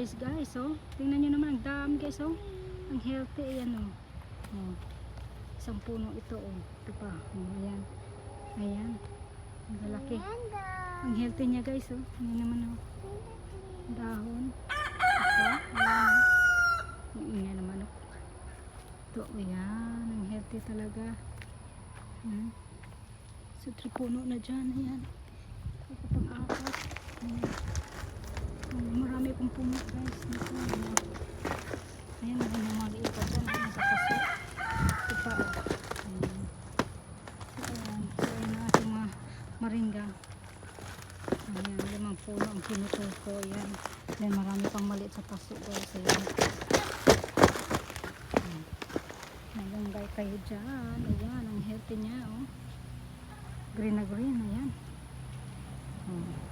size guys, oh. Tingnan nyo naman, ang dami guys, oh. Ang healthy, ayan, oh. Oh. Isang puno ito, oh. Ito pa, oh, ayan. Ayan. Ang lalaki. Ang healthy niya guys, oh. Ayan naman, oh. Dahon. Ito, ayan. Ang ingay naman, oh. Ito, ayan. Ang healthy talaga. Ayan. So, 3 puno na dyan, ayan. Ito pang-apat. Ayan. Marami pong puno guys dito. Ayan, may maliit pa dyan. Ayan, sa paso. Ito pa, oh. Ayan. So, ayan. So, ayan ang ating mga maringga. Ayan, 5 puno ang pinutol ko. Ayan. Ayan, marami pang maliit sa paso guys. Ayan. Nalanggay kayo dyan. Ayan, ang healthy niya, oh. Green na green. Ayan. Oh.